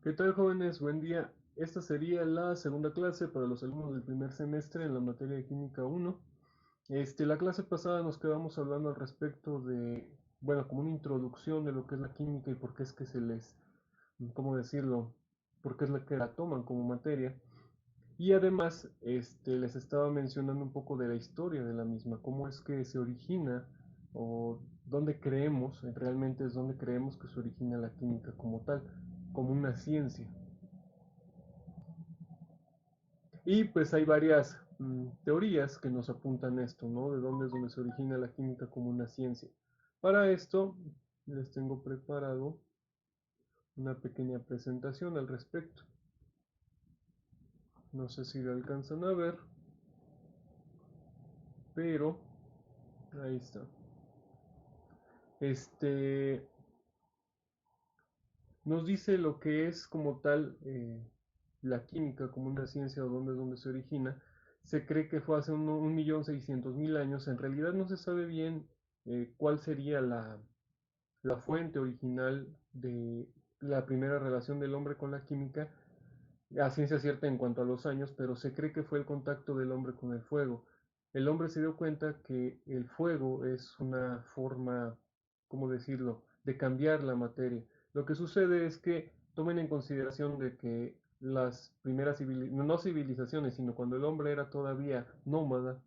¿Qué tal, jóvenes? Buen día. Esta sería la segunda clase para los alumnos del primer semestre en la materia de Química 1. La clase pasada nos quedamos hablando al respecto de, bueno, como una introducción de lo que es la química y por qué es que se les, ¿cómo decirlo? Por qué es la que la toman como materia. Y además, les estaba mencionando un poco de la historia de la misma, cómo es que se origina o dónde creemos, realmente es donde creemos que se origina la química como tal, como una ciencia. Y pues hay varias teorías que nos apuntan esto, ¿no? De dónde es donde se origina la química como una ciencia. Para esto les tengo preparado una pequeña presentación al respecto. No sé si la alcanzan a ver, pero ahí está. Este nos dice lo que es como tal la química como una ciencia o dónde es donde se origina. Se cree que fue hace 1.600.000 años. En realidad no se sabe bien cuál sería la fuente original de la primera relación del hombre con la química, a ciencia cierta en cuanto a los años, pero se cree que fue el contacto del hombre con el fuego. El hombre se dio cuenta que el fuego es una forma, ¿cómo decirlo?, de cambiar la materia. Lo que sucede es que tomen en consideración de que las primeras no civilizaciones, sino cuando el hombre era todavía nómada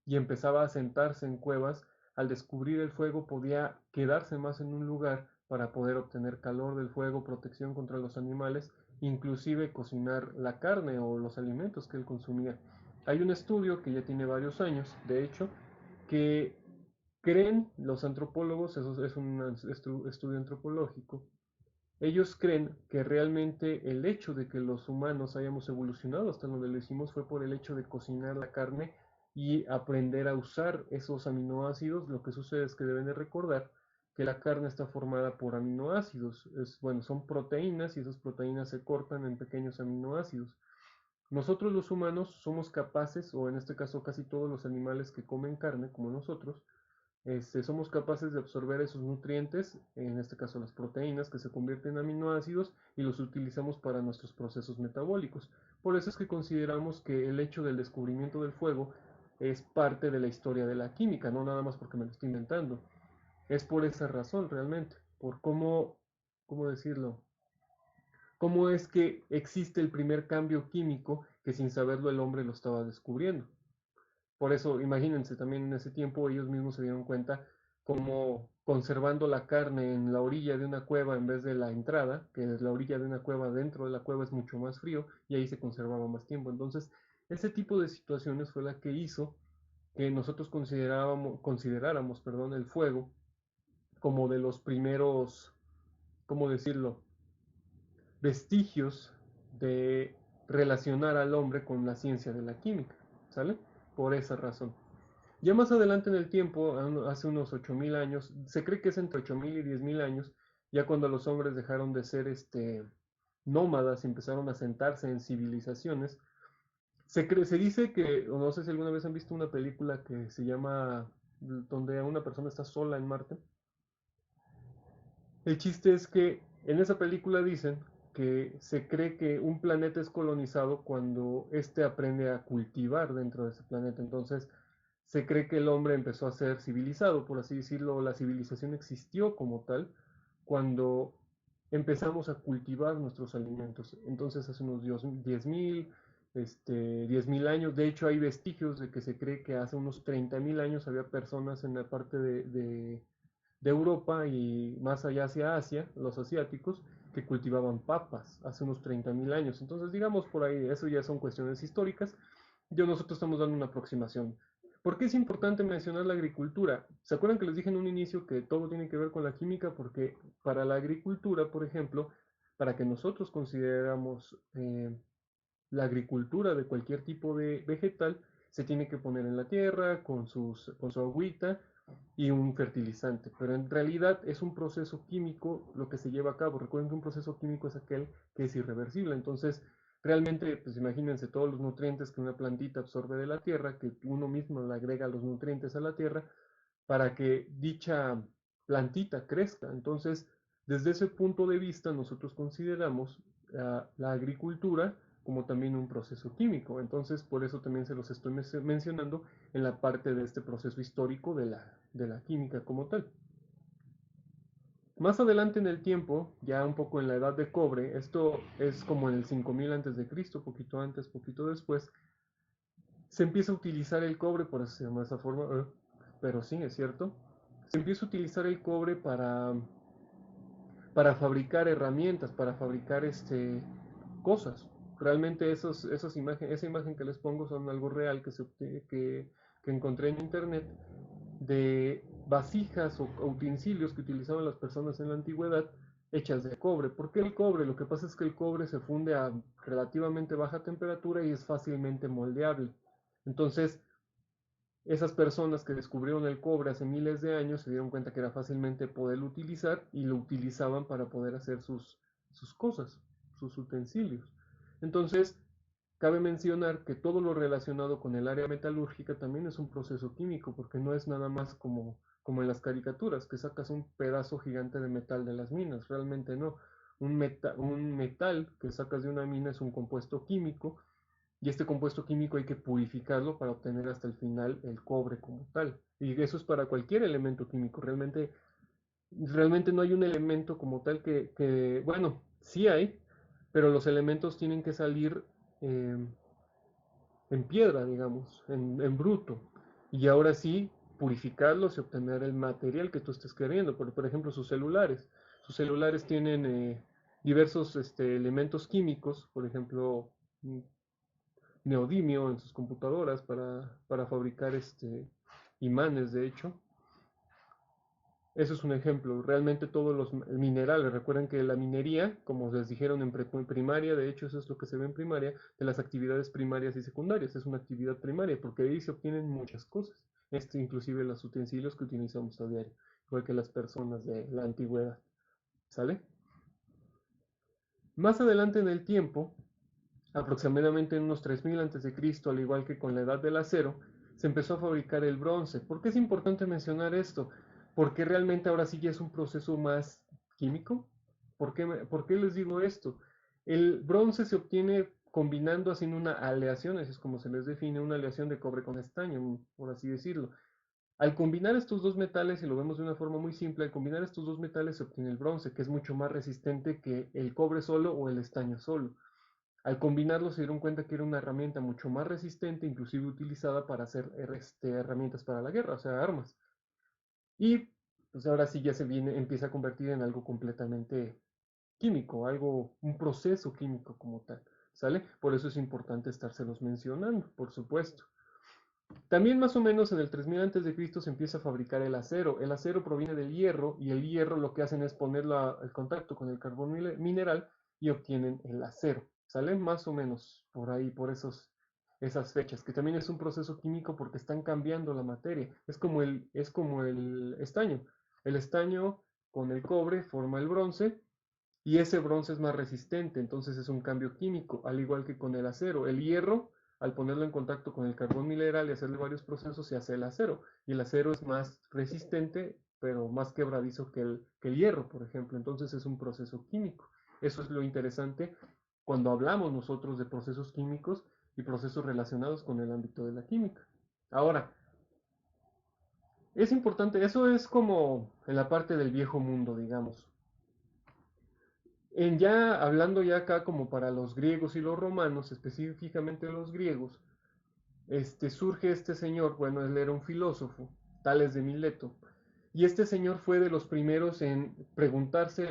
y empezaba a sentarse en cuevas, al descubrir el fuego podía quedarse más en un lugar para poder obtener calor del fuego, protección contra los animales, inclusive cocinar la carne o los alimentos que él consumía. Hay un estudio que ya tiene varios años, de hecho, que creen los antropólogos, eso es un estudio antropológico, ellos creen que realmente el hecho de que los humanos hayamos evolucionado hasta donde lo hicimos fue por el hecho de cocinar la carne y aprender a usar esos aminoácidos. Lo que sucede es que deben de recordar que la carne está formada por aminoácidos. Bueno, son proteínas y esas proteínas se cortan en pequeños aminoácidos. Nosotros los humanos somos capaces, o en este caso casi todos los animales que comen carne, como nosotros, somos capaces de absorber esos nutrientes, en este caso las proteínas, que se convierten en aminoácidos y los utilizamos para nuestros procesos metabólicos. Por eso es que consideramos que el hecho del descubrimiento del fuego es parte de la historia de la química, no nada más porque me lo estoy inventando. Es por esa razón realmente, por cómo decirlo, cómo es que existe el primer cambio químico que sin saberlo el hombre lo estaba descubriendo. Por eso, imagínense, también en ese tiempo ellos mismos se dieron cuenta como conservando la carne en la orilla de una cueva en vez de la entrada, que es la orilla de una cueva, dentro de la cueva es mucho más frío y ahí se conservaba más tiempo. Entonces, ese tipo de situaciones fue la que hizo que nosotros consideráramos, perdón, el fuego como de los primeros, ¿cómo decirlo?, vestigios de relacionar al hombre con la ciencia de la química, ¿sale? Por esa razón. Ya más adelante en el tiempo, hace unos 8.000 años, se cree que es entre 8.000 y 10.000 años, ya cuando los hombres dejaron de ser nómadas y empezaron a sentarse en civilizaciones, se dice que, o no sé si alguna vez han visto una película que se llama, donde una persona está sola en Marte. El chiste es que en esa película dicen que se cree que un planeta es colonizado cuando éste aprende a cultivar dentro de ese planeta. Entonces, se cree que el hombre empezó a ser civilizado, por así decirlo, la civilización existió como tal cuando empezamos a cultivar nuestros alimentos. Entonces, hace unos 10.000, 10.000 años, de hecho hay vestigios de que se cree que hace unos 30.000 años había personas en la parte de Europa y más allá hacia Asia, los asiáticos, que cultivaban papas hace unos 30.000 años. Entonces, digamos por ahí, eso ya son cuestiones históricas. Nosotros estamos dando una aproximación. ¿Por qué es importante mencionar la agricultura? ¿Se acuerdan que les dije en un inicio que todo tiene que ver con la química? Porque para la agricultura, por ejemplo, para que nosotros consideramos la agricultura de cualquier tipo de vegetal, se tiene que poner en la tierra con su agüita y un fertilizante, pero en realidad es un proceso químico lo que se lleva a cabo. Recuerden que un proceso químico es aquel que es irreversible, entonces realmente, pues imagínense todos los nutrientes que una plantita absorbe de la tierra, que uno mismo le agrega los nutrientes a la tierra para que dicha plantita crezca. Entonces, desde ese punto de vista, nosotros consideramos la agricultura como también un proceso químico. Entonces, por eso también se los estoy mencionando en la parte de este proceso histórico de la química como tal. Más adelante en el tiempo, ya un poco en la edad de cobre, esto es como en el 5000 antes de Cristo, poquito antes, poquito después, se empieza a utilizar el cobre, por eso se llama de esa forma, pero sí, es cierto. Se empieza a utilizar el cobre para fabricar herramientas, para fabricar cosas. Realmente esa imagen que les pongo son algo real que encontré en internet de vasijas o utensilios que utilizaban las personas en la antigüedad hechas de cobre. ¿Por qué el cobre? Lo que pasa es que el cobre se funde a relativamente baja temperatura y es fácilmente moldeable. Entonces, esas personas que descubrieron el cobre hace miles de años se dieron cuenta que era fácilmente poderlo utilizar y lo utilizaban para poder hacer sus cosas, sus utensilios. Entonces, cabe mencionar que todo lo relacionado con el área metalúrgica también es un proceso químico, porque no es nada más como en las caricaturas, que sacas un pedazo gigante de metal de las minas, realmente no. Un metal que sacas de una mina es un compuesto químico y este compuesto químico hay que purificarlo para obtener hasta el final el cobre como tal. Y eso es para cualquier elemento químico. Realmente no hay un elemento como tal bueno, sí hay, pero los elementos tienen que salir eh, en piedra, digamos, en bruto. Y ahora sí, purificarlos y obtener el material que tú estés queriendo. Por ejemplo, sus celulares. Sus celulares tienen diversos elementos químicos, por ejemplo, neodimio en sus computadoras para fabricar imanes, de hecho. Eso es un ejemplo. Realmente todos los minerales, recuerden que la minería, como les dijeron en primaria, de hecho eso es lo que se ve en primaria, de las actividades primarias y secundarias, es una actividad primaria, porque ahí se obtienen muchas cosas, inclusive los utensilios que utilizamos a diario, igual que las personas de la antigüedad. ¿Sale? Más adelante en el tiempo, aproximadamente en unos 3000 a.C., al igual que con la edad del acero, se empezó a fabricar el bronce. ¿Por qué es importante mencionar esto? Porque realmente ahora sí ya es un proceso más químico. ¿Por qué les digo esto? El bronce se obtiene combinando, haciendo una aleación, así es como se les define, una aleación de cobre con estaño, por así decirlo. Al combinar estos dos metales, y lo vemos de una forma muy simple, al combinar estos dos metales se obtiene el bronce, que es mucho más resistente que el cobre solo o el estaño solo. Al combinarlo se dieron cuenta que era una herramienta mucho más resistente, inclusive utilizada para hacer herramientas para la guerra, o sea, armas. Y pues ahora sí ya empieza a convertir en algo completamente químico, un proceso químico como tal, ¿sale? Por eso es importante estárselos mencionando, por supuesto. También más o menos en el 3000 a.C. se empieza a fabricar el acero. El acero proviene del hierro y el hierro lo que hacen es ponerlo al contacto con el carbón mineral y obtienen el acero. ¿Sale? Más o menos por ahí, esas fechas, que también es un proceso químico porque están cambiando la materia. Es como el estaño. El estaño con el cobre forma el bronce y ese bronce es más resistente, entonces es un cambio químico, al igual que con el acero. El hierro, al ponerlo en contacto con el carbón mineral y hacerle varios procesos, se hace el acero. Y el acero es más resistente, pero más quebradizo que el hierro, por ejemplo. Entonces es un proceso químico. Eso es lo interesante cuando hablamos nosotros de procesos químicos y procesos relacionados con el ámbito de la química. Ahora, es importante, eso es como en la parte del viejo mundo, digamos. Hablando ya acá como para los griegos y los romanos, específicamente los griegos, surge este señor, bueno, él era un filósofo, Tales de Mileto, y este señor fue de los primeros en preguntarse,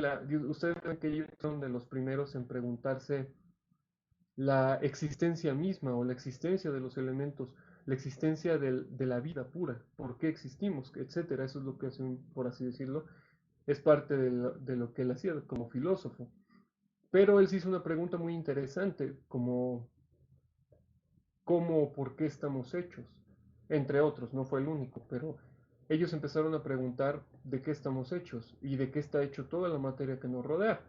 ustedes creen que ellos son de los primeros en preguntarse la existencia misma o la existencia de los elementos, la existencia de la vida pura, por qué existimos, etcétera, eso es lo que hace, por así decirlo, es parte de lo que él hacía como filósofo. Pero él se hizo una pregunta muy interesante, como cómo o por qué estamos hechos, entre otros, no fue el único, pero ellos empezaron a preguntar de qué estamos hechos y de qué está hecho toda la materia que nos rodea.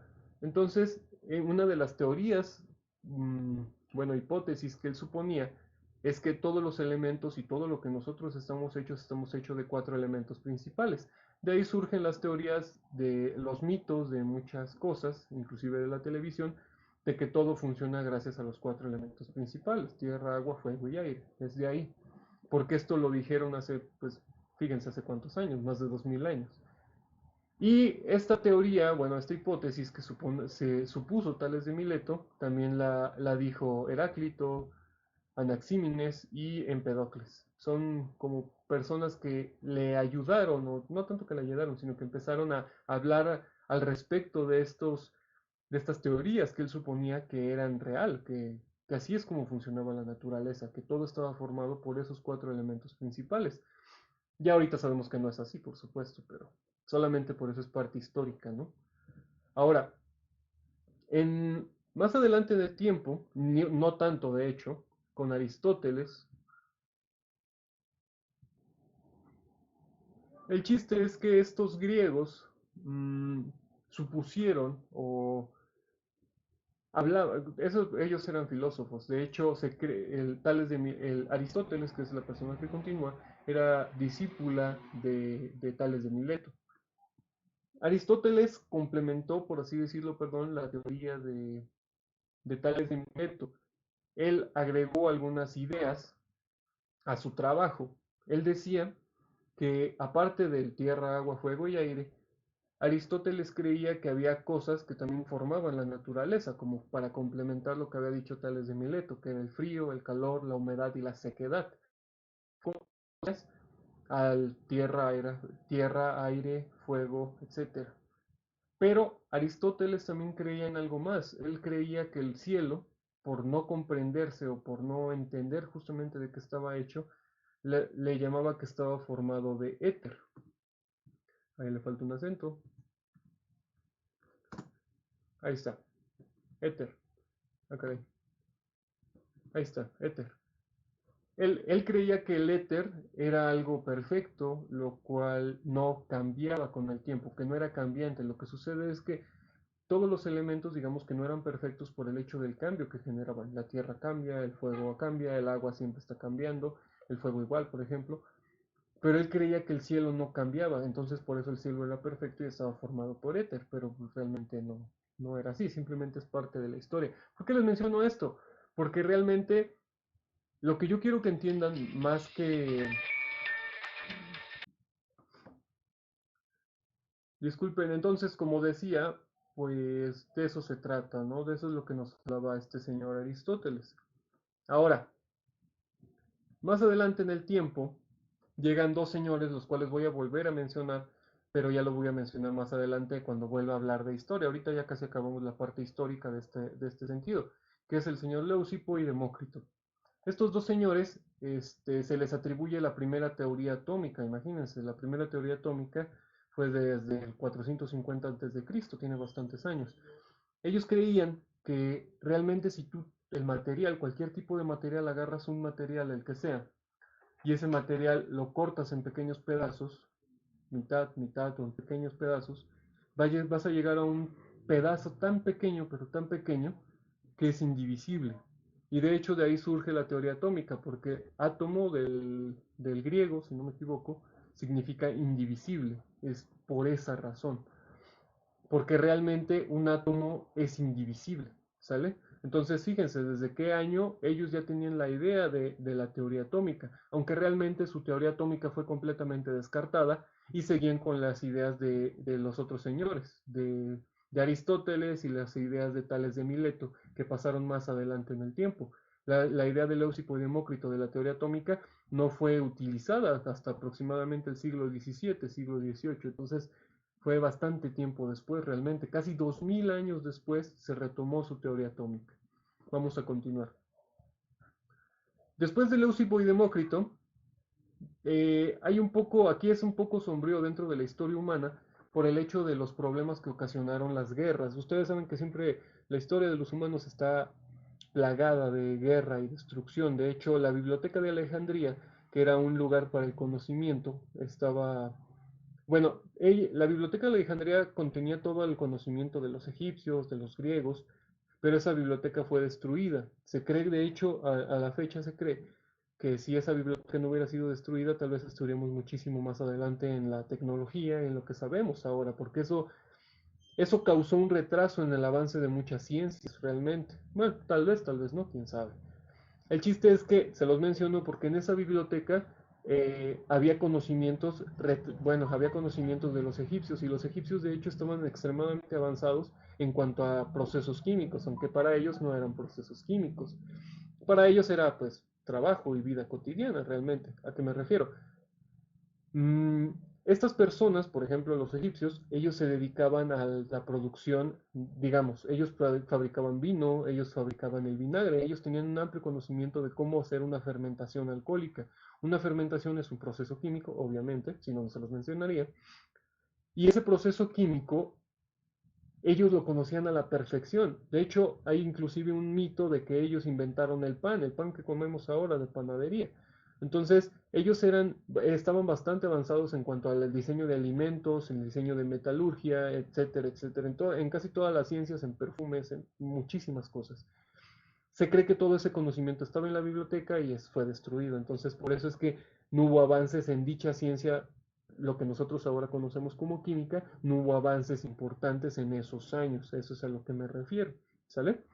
Entonces, una de las teorías, bueno, hipótesis que él suponía, es que todos los elementos y todo lo que nosotros estamos hechos de cuatro elementos principales. De ahí surgen las teorías de los mitos de muchas cosas, inclusive de la televisión, de que todo funciona gracias a los cuatro elementos principales, tierra, agua, fuego y aire. Es de ahí. Porque esto lo dijeron hace, pues, fíjense hace cuántos años, más de 2000 años. Y esta teoría, bueno, esta hipótesis que se supuso Tales de Mileto, también la dijo Heráclito, Anaxímenes y Empedocles. Son como personas que le ayudaron, o no tanto que le ayudaron, sino que empezaron a hablar al respecto de estas teorías que él suponía que eran real, que así es como funcionaba la naturaleza, que todo estaba formado por esos cuatro elementos principales. Ya ahorita sabemos que no es así, por supuesto, pero solamente por eso es parte histórica, ¿no? Ahora, más adelante del tiempo, no tanto de hecho, con Aristóteles, el chiste es que estos griegos supusieron o hablaban, ellos eran filósofos, de hecho el Aristóteles, que es la persona que continúa, era discípula de Tales de Mileto. Aristóteles complementó, por así decirlo, perdón, la teoría de Tales de Mileto. Él agregó algunas ideas a su trabajo. Él decía que aparte del tierra, agua, fuego y aire, Aristóteles creía que había cosas que también formaban la naturaleza, como para complementar lo que había dicho Tales de Mileto, que era el frío, el calor, la humedad y la sequedad. Al tierra, aire, fuego, etcétera. Pero Aristóteles también creía en algo más. Él creía que el cielo, por no comprenderse o por no entender justamente de qué estaba hecho, le llamaba que estaba formado de éter. Ahí le falta un acento. Ahí está, éter. Acá, ahí está, éter. Él creía que el éter era algo perfecto, lo cual no cambiaba con el tiempo, que no era cambiante. Lo que sucede es que todos los elementos, digamos que no eran perfectos por el hecho del cambio que generaban. La tierra cambia, el fuego cambia, el agua siempre está cambiando, el fuego igual, por ejemplo. Pero él creía que el cielo no cambiaba, entonces por eso el cielo era perfecto y estaba formado por éter, pero pues realmente no era así, simplemente es parte de la historia. ¿Por qué les menciono esto? Porque realmente lo que yo quiero que entiendan más que... Disculpen, entonces, como decía, pues de eso se trata, ¿no? De eso es lo que nos hablaba este señor Aristóteles. Ahora, más adelante en el tiempo, llegan dos señores, los cuales voy a volver a mencionar, pero ya lo voy a mencionar más adelante cuando vuelva a hablar de historia. Ahorita ya casi acabamos la parte histórica de este sentido, que es el señor Leucipo y Demócrito. Estos dos señores se les atribuye la primera teoría atómica, imagínense, la primera teoría atómica fue desde el 450 a.C., tiene bastantes años. Ellos creían que realmente si tú el material, cualquier tipo de material, agarras un material, el que sea, y ese material lo cortas en pequeños pedazos, mitad, mitad o en pequeños pedazos, vas a llegar a un pedazo tan pequeño, pero tan pequeño, que es indivisible. Y de hecho de ahí surge la teoría atómica, porque átomo del griego, si no me equivoco, significa indivisible. Es por esa razón. Porque realmente un átomo es indivisible, ¿sale? Entonces, fíjense, desde qué año ellos ya tenían la idea de la teoría atómica, aunque realmente su teoría atómica fue completamente descartada y seguían con las ideas de los otros señores, de Aristóteles y las ideas de Tales de Mileto, que pasaron más adelante en el tiempo. La idea de Leucipo y Demócrito de la teoría atómica no fue utilizada hasta aproximadamente el siglo XVII, siglo XVIII. Entonces, fue bastante tiempo después, realmente, casi 2000 años después se retomó su teoría atómica. Vamos a continuar. Después de Leucipo y Demócrito, hay un poco, aquí es un poco sombrío dentro de la historia humana por el hecho de los problemas que ocasionaron las guerras. Ustedes saben que siempre la historia de los humanos está plagada de guerra y destrucción. De hecho, la Biblioteca de Alejandría, que era un lugar para el conocimiento, estaba bueno, la Biblioteca de Alejandría contenía todo el conocimiento de los egipcios, de los griegos, pero esa biblioteca fue destruida. Se cree, de hecho, a la fecha se cree que si esa biblioteca no hubiera sido destruida, tal vez estaríamos muchísimo más adelante en la tecnología, en lo que sabemos ahora, porque eso Eso causó un retraso en el avance de muchas ciencias, realmente. Bueno, tal vez no, quién sabe. El chiste es que se los menciono porque en esa biblioteca había conocimientos, bueno, había conocimientos de los egipcios y los egipcios de hecho estaban extremadamente avanzados en cuanto a procesos químicos, aunque para ellos no eran procesos químicos. Para ellos era pues trabajo y vida cotidiana realmente. ¿A qué me refiero? Mm, estas personas, por ejemplo, los egipcios, ellos se dedicaban a la producción, digamos, ellos fabricaban vino, ellos fabricaban el vinagre, ellos tenían un amplio conocimiento de cómo hacer una fermentación alcohólica. Una fermentación es un proceso químico, obviamente, si no, no se los mencionaría. Y ese proceso químico, ellos lo conocían a la perfección. De hecho, hay inclusive un mito de que ellos inventaron el pan que comemos ahora de panadería. Entonces, ellos estaban bastante avanzados en cuanto al diseño de alimentos, en el diseño de metalurgia, etcétera, etcétera, en casi todas las ciencias, en perfumes, en muchísimas cosas. Se cree que todo ese conocimiento estaba en la biblioteca y fue destruido. Entonces, por eso es que no hubo avances en dicha ciencia, lo que nosotros ahora conocemos como química, no hubo avances importantes en esos años. Eso es a lo que me refiero. ¿Sale?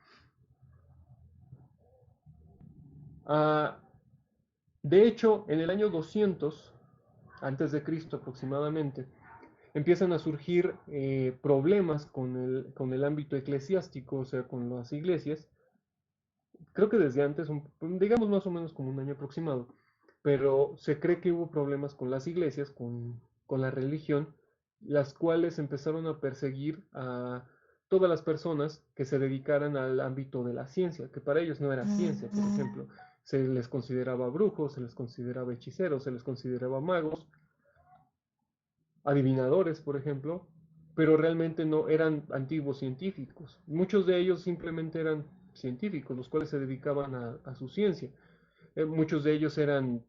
Ah, de hecho, en el año 200 antes de Cristo aproximadamente, empiezan a surgir problemas con el ámbito eclesiástico, o sea, con las iglesias, creo que desde antes, digamos más o menos como un año aproximado, pero se cree que hubo problemas con las iglesias, con la religión, las cuales empezaron a perseguir a todas las personas que se dedicaran al ámbito de la ciencia, que para ellos no era ciencia, por ejemplo. Se les consideraba brujos, se les consideraba hechiceros, se les consideraba magos, adivinadores, por ejemplo, pero realmente no eran antiguos científicos. Muchos de ellos simplemente eran científicos, los cuales se dedicaban a su ciencia. Muchos de ellos eran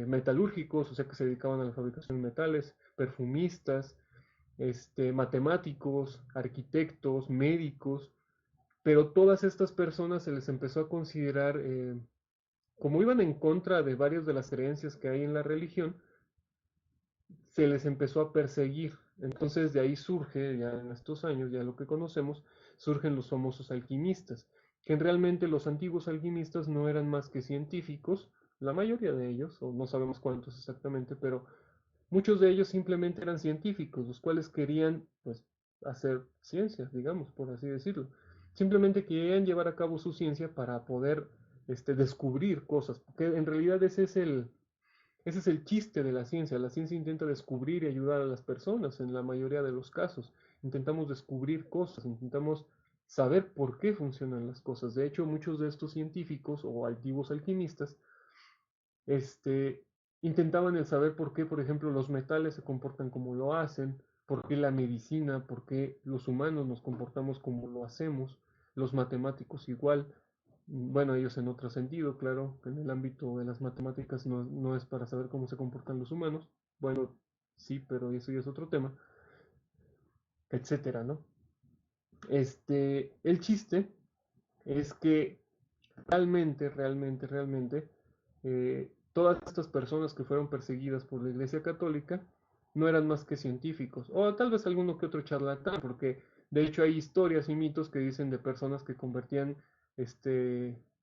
metalúrgicos, o sea que se dedicaban a la fabricación de metales, perfumistas, matemáticos, arquitectos, médicos, pero todas estas personas se les empezó a considerar, como iban en contra de varias de las creencias que hay en la religión, se les empezó a perseguir. Entonces de ahí surge, ya en estos años, ya lo que conocemos, surgen los famosos alquimistas, que realmente los antiguos alquimistas no eran más que científicos, la mayoría de ellos, o no sabemos cuántos exactamente, pero muchos de ellos simplemente eran científicos, los cuales querían, pues, hacer ciencia, digamos, por así decirlo. Simplemente querían llevar a cabo su ciencia para poder, descubrir cosas, porque en realidad ese es el chiste de la ciencia. La ciencia intenta descubrir y ayudar a las personas en la mayoría de los casos. Intentamos descubrir cosas, intentamos saber por qué funcionan las cosas. De hecho, muchos de estos científicos o antiguos alquimistas, este, intentaban el saber por qué, por ejemplo, los metales se comportan como lo hacen, por qué la medicina, por qué los humanos nos comportamos como lo hacemos, los matemáticos igual. Bueno, ellos en otro sentido, claro, en el ámbito de las matemáticas no es para saber cómo se comportan los humanos. Bueno, sí, pero eso ya es otro tema, etcétera, ¿no? El chiste es que realmente, todas estas personas que fueron perseguidas por la Iglesia Católica no eran más que científicos, o tal vez alguno que otro charlatán, porque de hecho hay historias y mitos que dicen de personas que convertían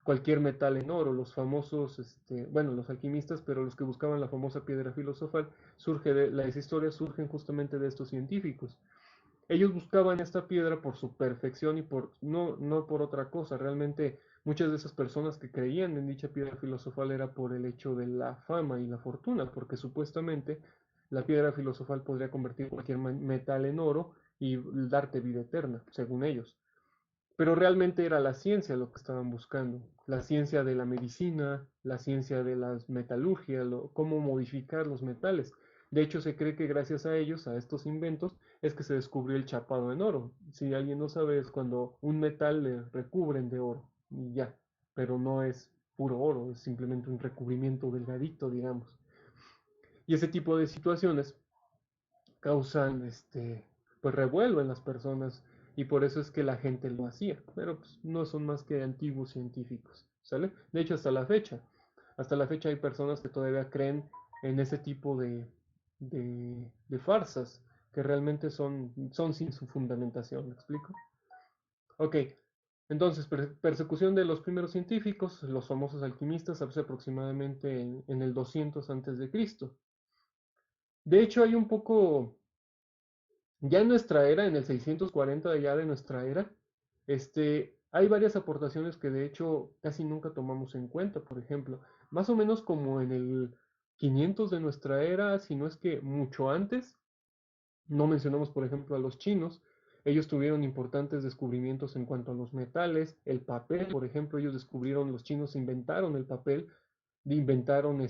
cualquier metal en oro, los famosos, bueno, los alquimistas, pero los que buscaban la famosa piedra filosofal, las historias surgen justamente de estos científicos. Ellos buscaban esta piedra por su perfección y no por otra cosa. Realmente muchas de esas personas que creían en dicha piedra filosofal era por el hecho de la fama y la fortuna, porque supuestamente la piedra filosofal podría convertir cualquier metal en oro y darte vida eterna, según ellos. Pero realmente era la ciencia lo que estaban buscando, la ciencia de la medicina, la ciencia de la metalurgia, cómo modificar los metales. De hecho, se cree que gracias a ellos, a estos inventos, es que se descubrió el chapado en oro. Si alguien no sabe, es cuando un metal le recubren de oro y ya, pero no es puro oro, es simplemente un recubrimiento delgadito, digamos. Y ese tipo de situaciones causan pues revuelo en las personas y por eso es que la gente lo hacía, pero pues, no son más que antiguos científicos, ¿sale? De hecho, hasta la fecha hay personas que todavía creen en ese tipo de farsas. que realmente son sin su fundamentación, ¿me explico? Ok, entonces, persecución de los primeros científicos, los famosos alquimistas, hace aproximadamente en el 200 antes de Cristo. De hecho, hay un poco, ya en nuestra era, en el 640 ya de nuestra era, hay varias aportaciones que de hecho casi nunca tomamos en cuenta. Por ejemplo, más o menos como en el 500 de nuestra era, si no es que mucho antes, no mencionamos por ejemplo a los chinos. Ellos tuvieron importantes descubrimientos en cuanto a los metales, el papel, por ejemplo, ellos descubrieron, los chinos inventaron el papel, inventaron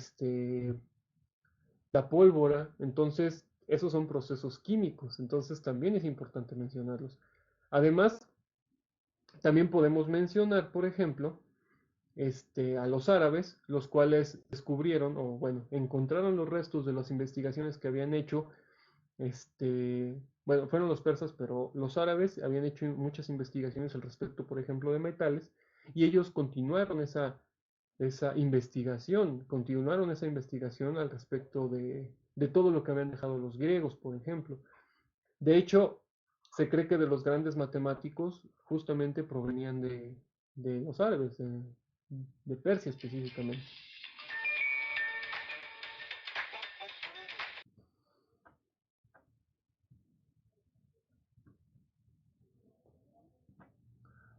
la pólvora, entonces esos son procesos químicos, entonces también es importante mencionarlos. Además, también podemos mencionar, por ejemplo, a los árabes, los cuales descubrieron, o bueno, encontraron los restos de las investigaciones que habían hecho, bueno, fueron los persas, pero los árabes habían hecho muchas investigaciones al respecto, por ejemplo, de metales, y ellos continuaron esa investigación al respecto de todo lo que habían dejado los griegos, por ejemplo. De hecho, se cree que de los grandes matemáticos justamente provenían de los árabes, de Persia específicamente.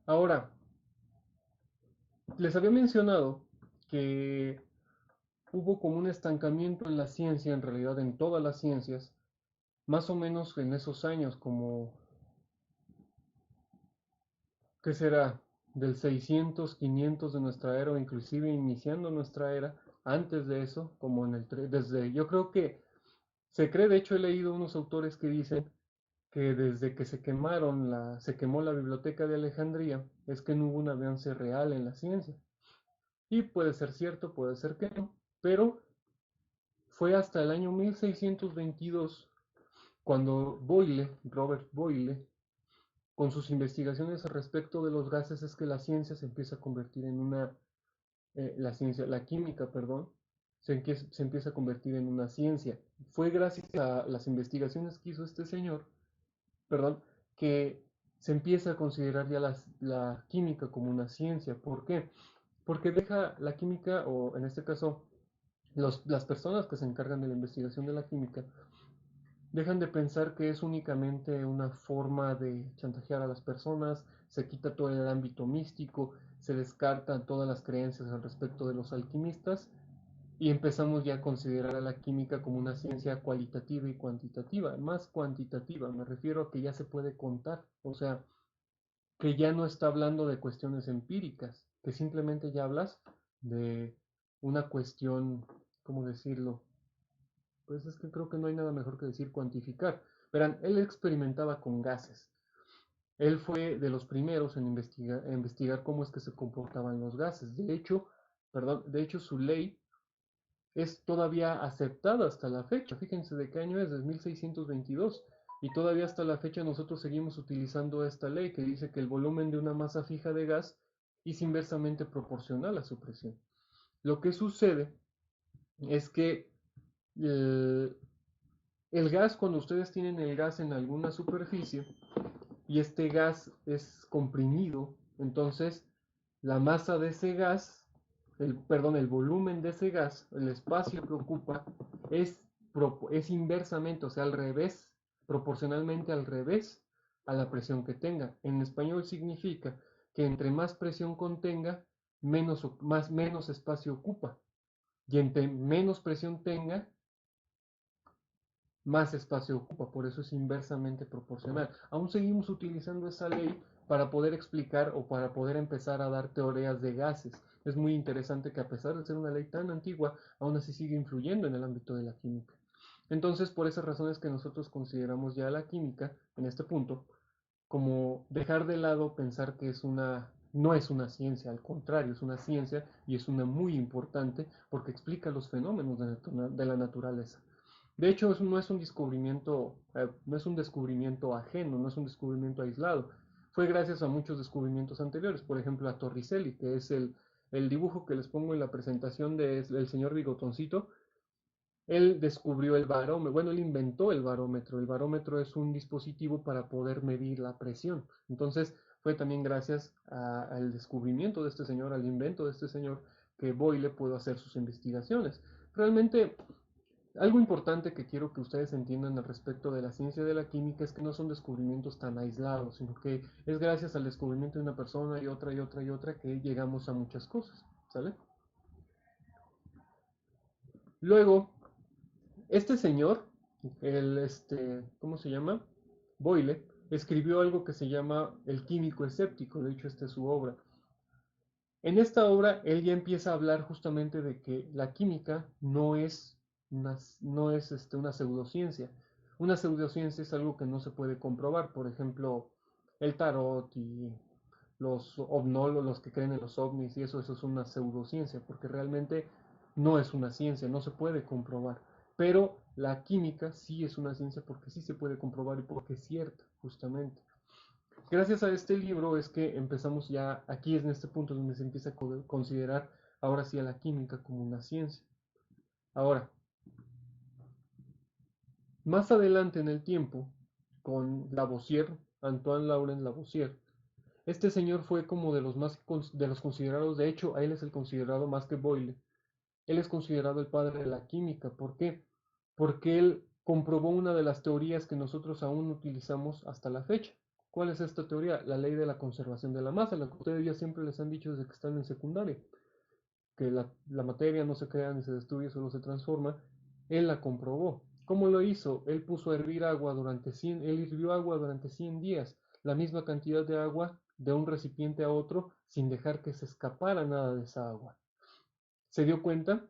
Ahora, les había mencionado que hubo como un estancamiento en la ciencia, en realidad en todas las ciencias, más o menos en esos años, como, ¿qué será? Del 600, 500 de nuestra era, o inclusive iniciando nuestra era, antes de eso, como desde, yo creo que se cree, de hecho he leído unos autores que dicen que desde que se quemó la biblioteca de Alejandría, es que no hubo un avance real en la ciencia. Y puede ser cierto, puede ser que no, pero fue hasta el año 1622 cuando Robert Boyle, con sus investigaciones al respecto de los gases, es que la ciencia se empieza a convertir en la química, perdón, se empieza a convertir en una ciencia. Fue gracias a las investigaciones que hizo este señor, perdón, que se empieza a considerar ya la química como una ciencia. ¿Por qué? Porque deja la química, o en este caso, las personas que se encargan de la investigación de la química, dejan de pensar que es únicamente una forma de chantajear a las personas, se quita todo el ámbito místico, se descartan todas las creencias al respecto de los alquimistas y empezamos ya a considerar a la química como una ciencia cualitativa y cuantitativa, más cuantitativa, me refiero a que ya se puede contar, o sea, que ya no está hablando de cuestiones empíricas, que simplemente ya hablas de una cuestión, ¿cómo decirlo? Pues es que creo que no hay nada mejor que decir cuantificar. Verán, él experimentaba con gases. Él fue de los primeros en investigar cómo es que se comportaban los gases. De hecho, su ley es todavía aceptada hasta la fecha. Fíjense de qué año es, de 1622. Y todavía hasta la fecha nosotros seguimos utilizando esta ley que dice que el volumen de una masa fija de gas es inversamente proporcional a su presión. Lo que sucede es que el, el gas, cuando ustedes tienen el gas en alguna superficie y este gas es comprimido, entonces la masa de ese gas, perdón, el volumen de ese gas, el espacio que ocupa, es, es inversamente, o sea, al revés, proporcionalmente al revés a la presión que tenga. En español significa que entre más presión contenga, menos espacio ocupa. Y entre menos presión tenga, más espacio ocupa, por eso es inversamente proporcional. Aún seguimos utilizando esa ley para poder explicar o para poder empezar a dar teorías de gases. Es muy interesante que a pesar de ser una ley tan antigua, aún así sigue influyendo en el ámbito de la química. Entonces, por esas razones que nosotros consideramos ya la química, en este punto, como dejar de lado pensar que no es una ciencia, al contrario, es una ciencia y es una muy importante porque explica los fenómenos de la naturaleza. De hecho, no es un descubrimiento, no es un descubrimiento ajeno, no es un descubrimiento aislado. Fue gracias a muchos descubrimientos anteriores, por ejemplo a Torricelli, que es el dibujo que les pongo en la presentación del señor Bigotoncito. Él descubrió el barómetro, bueno, él inventó el barómetro. El barómetro es un dispositivo para poder medir la presión. Entonces, fue también gracias al descubrimiento de este señor, al invento de este señor, que Boyle pudo hacer sus investigaciones. Realmente, algo importante que quiero que ustedes entiendan al respecto de la ciencia de la química es que no son descubrimientos tan aislados, sino que es gracias al descubrimiento de una persona y otra y otra y otra que llegamos a muchas cosas, ¿sale? Luego, este señor, ¿cómo se llama? Boyle, escribió algo que se llama El químico escéptico, de hecho esta es su obra. En esta obra él ya empieza a hablar justamente de que la química no es una pseudociencia. Una pseudociencia es algo que no se puede comprobar, por ejemplo, el tarot y los ovnólogos, los que creen en los ovnis y eso es una pseudociencia, porque realmente no es una ciencia, no se puede comprobar. Pero la química sí es una ciencia porque sí se puede comprobar y porque es cierta, justamente. Gracias a este libro es que empezamos ya, aquí es en este punto donde se empieza a considerar ahora sí a la química como una ciencia. Ahora, más adelante en el tiempo, con Lavoisier, Antoine Laurent Lavoisier, este señor fue como de los más de los considerados, de hecho, a él es el considerado más que Boyle. Él es considerado el padre de la química. ¿Por qué? Porque él comprobó una de las teorías que nosotros aún utilizamos hasta la fecha. ¿Cuál es esta teoría? La ley de la conservación de la masa, la que ustedes ya siempre les han dicho desde que están en secundaria, que la materia no se crea ni se destruye, solo se transforma. Él la comprobó. ¿Cómo lo hizo? Él puso a hervir agua durante 100, él hirvió agua durante 100 días, la misma cantidad de agua de un recipiente a otro, sin dejar que se escapara nada de esa agua. ¿Se dio cuenta?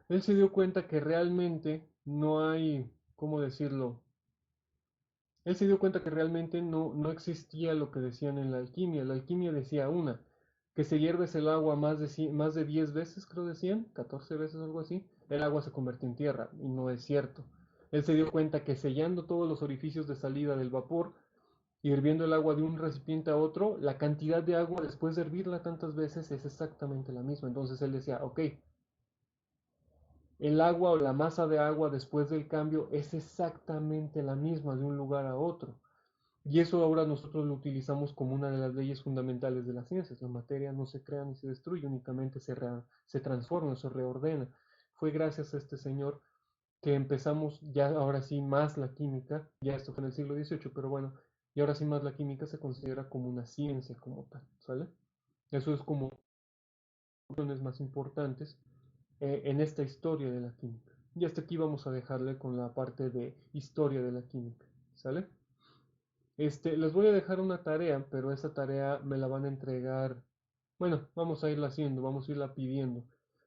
Él se dio cuenta que realmente no hay, ¿cómo decirlo? Él se dio cuenta que realmente no existía lo que decían en la alquimia. La alquimia decía que si hierves el agua más de 10 veces, creo decían, 14 veces, algo así, el agua se convierte en tierra, y no es cierto. Él se dio cuenta que sellando todos los orificios de salida del vapor y hirviendo el agua de un recipiente a otro, la cantidad de agua después de hervirla tantas veces es exactamente la misma. Entonces él decía, ok, el agua o la masa de agua después del cambio es exactamente la misma de un lugar a otro. Y eso ahora nosotros lo utilizamos como una de las leyes fundamentales de las ciencias. La materia no se crea ni se destruye, únicamente se transforma, se reordena. Fue gracias a este señor que empezamos ya ahora sí más la química, ya esto fue en el siglo XVIII, pero bueno, y ahora sí más la química se considera como una ciencia como tal, ¿sale? Eso es como las más importantes en esta historia de la química. Y hasta aquí vamos a dejarle con la parte de historia de la química, ¿sale? Les voy a dejar una tarea, pero esa tarea me la van a entregar, bueno, vamos a irla haciendo, vamos a irla pidiendo.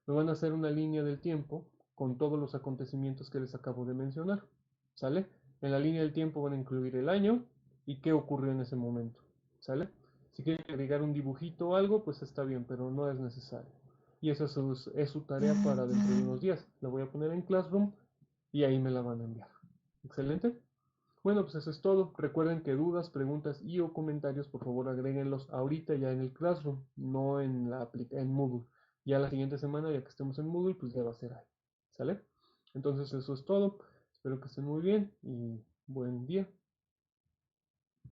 Me van a hacer una línea del tiempo con todos los acontecimientos que les acabo de mencionar, ¿sale? En la línea del tiempo van a incluir el año y qué ocurrió en ese momento, ¿sale? Si quieren agregar un dibujito o algo, pues está bien, pero no es necesario. Y esa es su tarea para dentro de unos días. La voy a poner en Classroom y ahí me la van a enviar. ¿Excelente? Bueno, pues eso es todo. Recuerden que dudas, preguntas y o comentarios, por favor, agréguenlos ahorita ya en el Classroom, no en Moodle. Ya la siguiente semana, ya que estemos en Moodle, pues ya va a ser ahí. ¿Sale? Entonces eso es todo. Espero que estén muy bien y buen día.